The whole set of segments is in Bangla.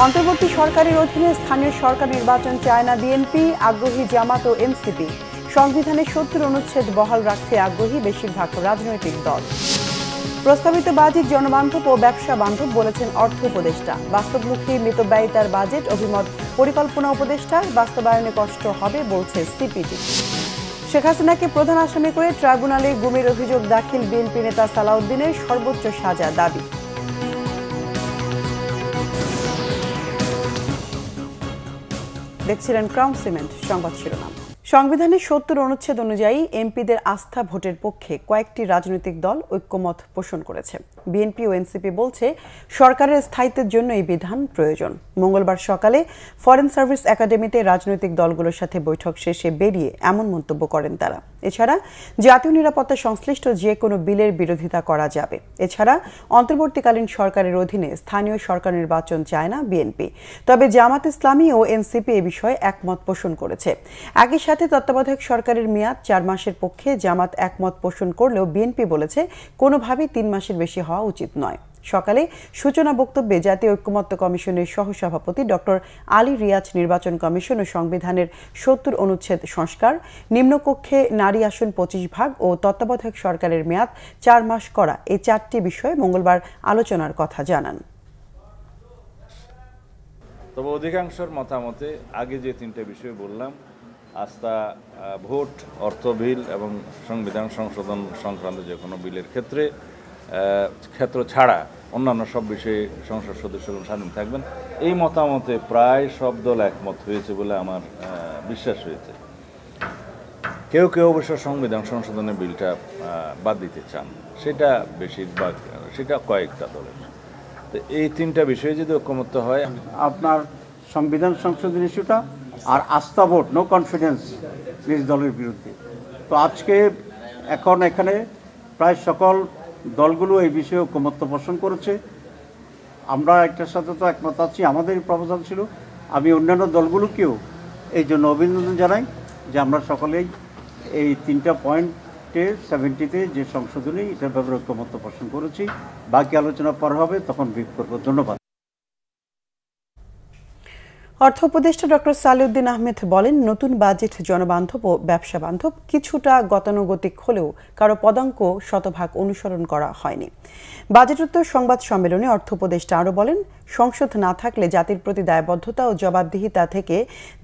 অন্তর্বর্তী সরকারের অধীনে স্থানীয় সরকার নির্বাচন চায় না বিএনপি, আগ্রহী জামাত ও এনসিপি। সংবিধানে ৭০ অনুচ্ছেদ বহাল রাখতে আগ্রহী বেশিরভাগ রাজনৈতিক দল। প্রস্তাবিত বাজেট জনবান্ধব ও ব্যবসা বান্ধব বলেছেন অর্থ উপদেষ্টা। বাস্তবমুখী মিতব্যয়িতার বাজেট অভিমত পরিকল্পনা উপদেষ্টার, বাস্তবায়নে কষ্ট হবে বলছে সিপিডি। শেখ হাসিনাকে প্রধান আসামি করে ট্রাইব্যুনালে গুমের অভিযোগ দাখিল বিএনপি নেতা সালাউদ্দিনের, সর্বোচ্চ সাজা দাবি। দেখছিলেন ক্রাউন সিমেন্ট সংবাদ শিরোনাম। সংবিধানের ৭০ অনুচ্ছেদ অনুযায়ী এমপিদের আস্থা ভোটের পক্ষে কয়েকটি রাজনৈতিক দল ঐক্যমত পোষণ করেছে। বিএনপি ও এনসিপি বলছে সরকারের স্থায়িত্বের জন্য এই বিধান প্রয়োজন। মঙ্গলবার সকালে ফরেন সার্ভিস একাডেমিতে রাজনৈতিক দলগুলোর সাথে বৈঠক শেষে বেরিয়ে এমন মন্তব্য করেন তারা। এছাড়া জাতীয় নিরাপত্তা সংশ্লিষ্ট যে কোনো বিলের বিরোধিতা করা যাবে। এছাড়া অন্তর্বর্তীকালীন সরকারের অধীনে স্থানীয় সরকার নির্বাচন চায় না বিএনপি, তবে জামাত ইসলামী ও এনসিপি এ বিষয়ে একমত পোষণ করেছে। একই সাথে তত্ত্বাবধায়ক সরকারের মেয়াদ ৪ মাসের পক্ষে জামাত একমত পোষণ করলেও বিএনপি বলেছে কোনোভাবেই ৩ মাসের বেশি হওয়া উচিত নয়। সকালে সূচনা বক্তব্যে জাতীয় ঐক্যমত্য কমিশনের সহসভাপতি ডক্টর আলী রিয়াজ নির্বাচন কমিশন ও সংবিধানের ৭০ অনুচ্ছেদ সংস্কার, নিম্নকক্ষে নারী আসন ২৫% ও তত্ত্বাবধায়ক সরকারের মেয়াদ ৪ মাস করা, এই ৪টি বিষয়ে মঙ্গলবার আলোচনার কথা জানান। তবে অধিকাংশের মতামতে আগে যে ৩টে বিষয় বললাম, আস্থা ভোট, অর্থ বিল এবং সংবিধান সংশোধন সংক্রান্ত যে কোনো বিলের ক্ষেত্র ছাড়া অন্যান্য সব বিষয়ে সংসদ সদস্যগণ স্বাধীন থাকবেন, এই মতামতে প্রায় সব দল একমত হয়েছে বলে আমার বিশ্বাস হয়েছে। কেউ কেউ অবশ্য সংবিধান সংশোধনের বিলটা বাদ দিতে চান, সেটা কয়েকটা দলের। তো এই 3টা বিষয়ে যদি ঐক্যমত্য হয়, আপনার সংবিধান সংশোধন ইস্যুটা আর আস্থা ভোট, নো কনফিডেন্স নিজ দলের বিরুদ্ধে। তো আজকে এখন এখানে প্রায় সকল দলগুলো এই বিষয়ে ঐকমত্য পোষণ করেছে। আমরা একটার সাথে তো একমত আছি, আমাদের প্রপোজাল ছিল। আমি অন্যান্য দলগুলোকেও এই জন্য অভিনন্দন জানাই যে আমরা সকলেই এই 3টা পয়েন্টে 70-তে যে সংশোধনী, এটার ব্যাপারে ঐকমত্য পোষণ করেছি। বাকি আলোচনা পর হবে, তখন ব্রিফ করব। ধন্যবাদ। অর্থ উপদেষ্টা ডক্টর সালেউদ্দিন আহমেদ বলেন, নতুন বাজেট জনবান্ধব ও ব্যবসা বান্ধব, কিছুটা গতানুগতিক হলেও কারো পদাঙ্ক শতভাগ অনুসরণ করা হয়নি। বাজেটোত্তর সংবাদ সম্মেলনে অর্থ উপদেষ্টা আরও বলেন, সংসদ না থাকলে জাতির প্রতি দায়বদ্ধতা ও জবাবদিহিতা থেকে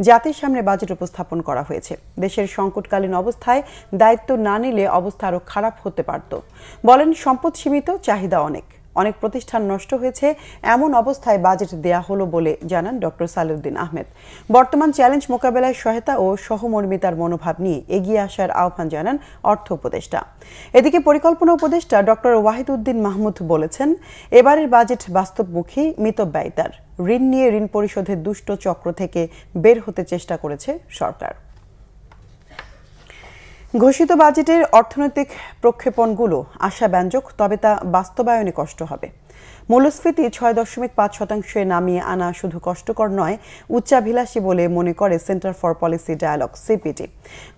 জাতির সামনে বাজেট উপস্থাপন করা হয়েছে। দেশের সংকটকালীন অবস্থায় দায়িত্ব না নিলে অবস্থা আরও খারাপ হতে পারত। বলেন, সম্পদ সীমিত, চাহিদা অনেক প্রতিষ্ঠান নষ্ট হয়েছে, এমন অবস্থায় বাজেট দেয়া হলো বলে জানান ডক্টর সালেউদ্দিন আহমেদ। বর্তমান চ্যালেঞ্জ মোকাবেলায় সহায়তা ও সহমর্মিতার মনোভাব নিয়ে এগিয়ে আসার আহ্বান জানান অর্থ উপদেষ্টা। এদিকে পরিকল্পনা উপদেষ্টা ডক্টর ওয়াহিদ উদ্দিন মাহমুদ বলেছেন, এবারের বাজেট বাস্তবমুখী, মিতব্যয়িতার। ঋণ নিয়ে ঋণ পরিশোধের দুষ্ট চক্র থেকে বের হতে চেষ্টা করেছে সরকার। ঘোষিত বাজেটের অর্থনৈতিক প্রক্ষেপণগুলো আশাব্যঞ্জক, তবে তা বাস্তবায়নে কষ্ট হবে। মূল্যস্ফীতি ৬.৫% নামিয়ে আনা শুধু কষ্টকর নয়, উচ্চাভিলাষী বলে মনে করে centre for policy dialogue, CPD.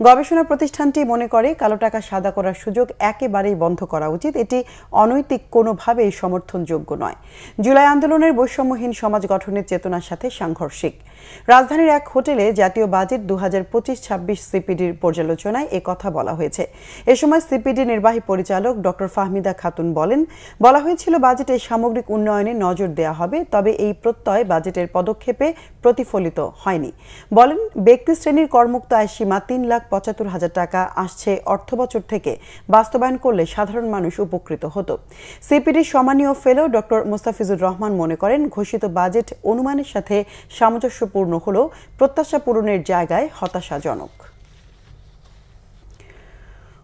গবেষণা প্রতিষ্ঠানটি মনে করে কালো টাকা সাদা করার সুযোগ একেবারেই বন্ধ করা উচিত। এটি অনৈতিক, কোনোভাবেই সমর্থনযোগ্য নয়। জুলাই আন্দোলনের বৈষম্যহীন সমাজ গঠনের চেতনার সাথে সাংঘর্ষিক। রাজধানীর এক হোটেলে জাতীয় বাজেট ২০২৫-২৬ সিপিডির পর্যালোচনায় এ কথা বলা হয়েছে। এ সময় সিপিডি নির্বাহী পরিচালক ডক্টর ফাহমিদা খাতুন বলেন, বলা হয়েছিল বাজেটে সামগ্রিক উন্নয়নে নজর দেয়া হবে, তবে এই প্রত্যয় বাজেটের পদক্ষেপে প্রতিফলিত হয়নি। বলেন, ব্যক্তি শ্রেণীর করমুক্ত আয় সীমা ৩,৭৫,০০০ টাকা আসছে অর্থবছর থেকে বাস্তবায়ন করলে সাধারণ মানুষ উপকৃত হতো। সিপিডির সম্মানীয় ফেলো ডক্টর মোস্তাফিজুর রহমান মনে করেন, ঘোষিত বাজেট অনুমানের সাথে সামঞ্জস্যপূর্ণ হলেও প্রত্যাশা পূরণের জায়গায় হতাশাজনক।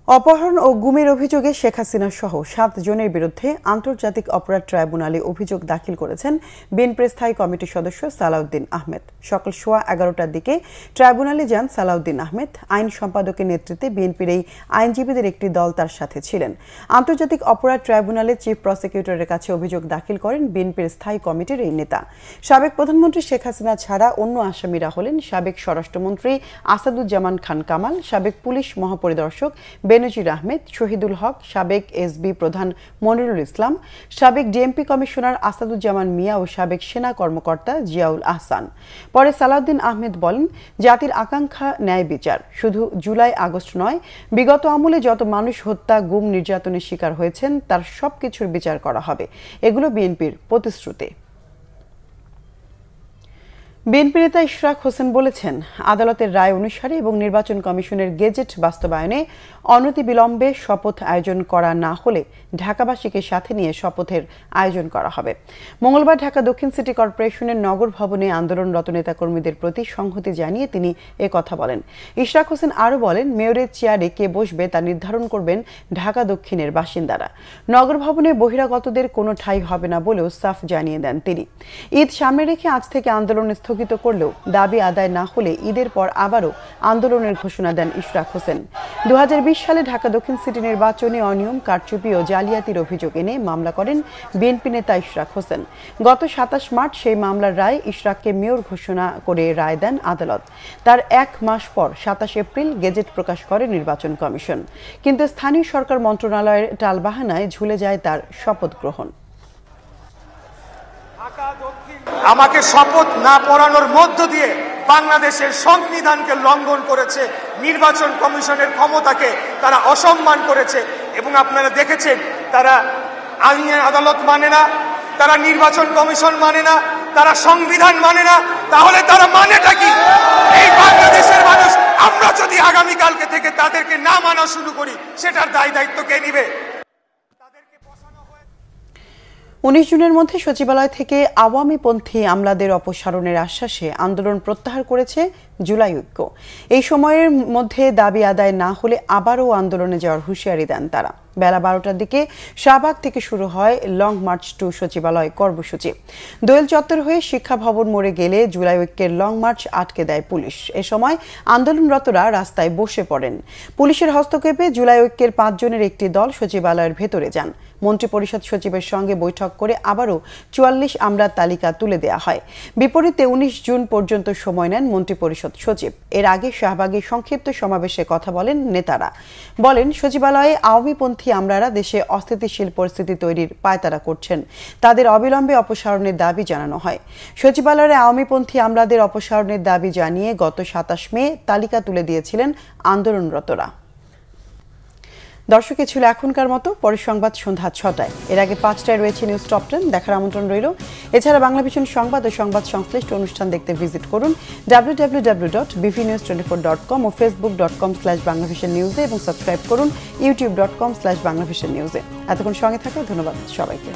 অপহরণ ও গুমের অভিযোগে শেখ হাসিনা সহ 7 জনের বিরুদ্ধে আন্তর্জাতিক অপরাধ ট্রাইব্যুনালে অভিযোগ দাখিল করেছেন বিএনপির স্থায়ী কমিটির সদস্য সালাউদ্দিন আহমেদ। সকাল 11:15টার দিকে ট্রাইব্যুনালে যান সালাউদ্দিন আহমেদ। আইন সম্পাদকের নেতৃত্বে বিএনপির এই আইনজীবীদের একটি দল তার সাথে ছিলেন। আন্তর্জাতিক অপরাধ ট্রাইব্যুনালে চিফ প্রসিকিউটরের কাছে অভিযোগ দাখিল করেন বিএনপির স্থায়ী কমিটির এই নেতা। সাবেক প্রধানমন্ত্রী শেখ হাসিনা ছাড়া অন্য আসামিরা হলেন সাবেক স্বরাষ্ট্রমন্ত্রী আসাদুজ্জামান খান কামাল, সাবেক পুলিশ মহাপরিদর্শক বেনজির আহমেদ, শহীদুল হক, সাবেক এসবি প্রধান মনিরুল ইসলাম, সাবেক ডিএমপি কমিশনার আসাদুজ্জামান মিয়া ও সাবেক সেনা কর্মকর্তা জিয়াউল আহসান। পরে সালাউদ্দিন আহমেদ বলেন, জাতির আকাঙ্ক্ষা ন্যায় বিচার। শুধু জুলাই আগস্ট নয়, বিগত আমলে যত মানুষ হত্যা, গুম, নির্যাতনের শিকার হয়েছেন তার সবকিছুর বিচার করা হবে। এগুলো বিএনপির প্রতিশ্রুতি। বিএনপি নেতা ইশরাক হোসেন বলেছেন, আদালতের রায় অনুসারে এবং নির্বাচন কমিশনের গেজেট বাস্তবায়নে অনতিবিলম্বে শপথ আয়োজন করা না হলে ঢাকাবাসীকে সাথে নিয়ে শপথের আয়োজন করা হবে। মঙ্গলবার ঢাকা দক্ষিণ সিটি কর্পোরেশনের নগর ভবনে আন্দোলনরত নেতাকর্মীদের প্রতি সংহতি জানিয়ে তিনি কথা বলেন। ইশরাক হোসেন আরও বলেন, মেয়রের চেয়ারে কে বসবে তা নির্ধারণ করবেন ঢাকা দক্ষিণের বাসিন্দারা। নগর ভবনে বহিরাগতদের কোনো ঠাঁই হবে না বলেও সাফ জানিয়ে দেন তিনি। ঈদ সামনে রেখে আজ থেকে আন্দোলন স্থগিত করলেও দাবি আদায় না হলে ঈদের পর আবারও আন্দোলনের ঘোষণা দেন ইশরাক হোসেন। 2020 সালে ঢাকা দক্ষিণ সিটি নির্বাচনে অনিয়ম, কারচুপি ও জালিয়াতির অভিযোগ এনে মামলা করেন বিএনপি নেতা ইশরাক হোসেন। গত 27 মার্চ সেই মামলার রায় ইশরাককে মেয়র ঘোষণা করে রায় দেন আদালত। তার 1 মাস পর 27 এপ্রিল গেজেট প্রকাশ করে নির্বাচন কমিশন। কিন্তু স্থানীয় সরকার মন্ত্রণালয়ের টালবাহানায় ঝুলে যায় তার শপথ গ্রহণ। আমাকে শপথ না পড়ানোর মধ্য দিয়ে বাংলাদেশের সংবিধানকে লঙ্ঘন করেছে, নির্বাচন কমিশনের ক্ষমতাকে তারা অসম্মান করেছে। এবং আপনারা দেখেছেন, তারা আইনের আদালত মানে না, তারা নির্বাচন কমিশন মানে না, তারা সংবিধান মানে না। তাহলে তারা মানেটা কি? এই বাংলাদেশের মানুষ আমরা যদি আগামীকালকে থেকে তাদেরকে না মানা শুরু করি, সেটার দায়িত্ব কে নিবে? 19 জুনের মধ্যে সচিবালয় থেকে আওয়ামীপন্থী আমলাদের অপসারণের আশ্বাসে আন্দোলন প্রত্যাহার করেছে জুলাই ঐক্য। এই সময়ের মধ্যে দাবি আদায় না হলে আবারও আন্দোলনে যাওয়ার হুঁশিয়ারি দেন তারা। বেলা 12টার দিকে শাহবাগ থেকে শুরু হয় লং মার্চ টু সচিবালয় কর্মসূচি। দোয়েল চত্বর হয়ে শিক্ষা ভবন মোড়ে গেলে জুলাই ঐক্যের লং মার্চ আটকে দেয় পুলিশ। এ সময় আন্দোলনরতরা রাস্তায় বসে পড়েন। পুলিশের হস্তক্ষেপে জুলাই ঐক্যের 5 জনের একটি দল সচিবালয়ের ভেতরে যান। মন্ত্রিপরিষদ সচিবের সঙ্গে বৈঠক করে আবারও 44 আমলার তালিকা তুলে দেওয়া হয়। বিপরীতে 19 জুন পর্যন্ত সময় নেন মন্ত্রিপরিষদ সচিব। এর আগে শাহবাগে সংক্ষিপ্ত সমাবেশে কথা বলেন নেতারা। বলেন, সচিবালয়ে আওয়ামীপন্থী আমলারা দেশে অস্থিতিশীল পরিস্থিতি তৈরির পায়তারা করছেন। তাদের অবিলম্বে অপসারণের দাবি জানানো হয়। সচিবালয়ে আওয়ামীপন্থী আমলাদের অপসারণের দাবি জানিয়ে গত 27 মে তালিকা তুলে দিয়েছিলেন আন্দোলনরতরা। দর্শক, ছিল এখনকার মতো। পরের সংবাদ সন্ধ্যা 6টায়। এর আগে 5টায় রয়েছে নিউজ টপ 10, দেখার আমন্ত্রণ রইল। এছাড়া বাংলাভিশন সংবাদ ও সংবাদ সংশ্লিষ্ট অনুষ্ঠান দেখতে ভিজিট করুন www.bvnews24.com ও facebook.com/banglavisionnews এবং সাবস্ক্রাইব করুন youtube.com/banglavisionnews। এতক্ষণ সঙ্গে থাকায় ধন্যবাদ সবাইকে।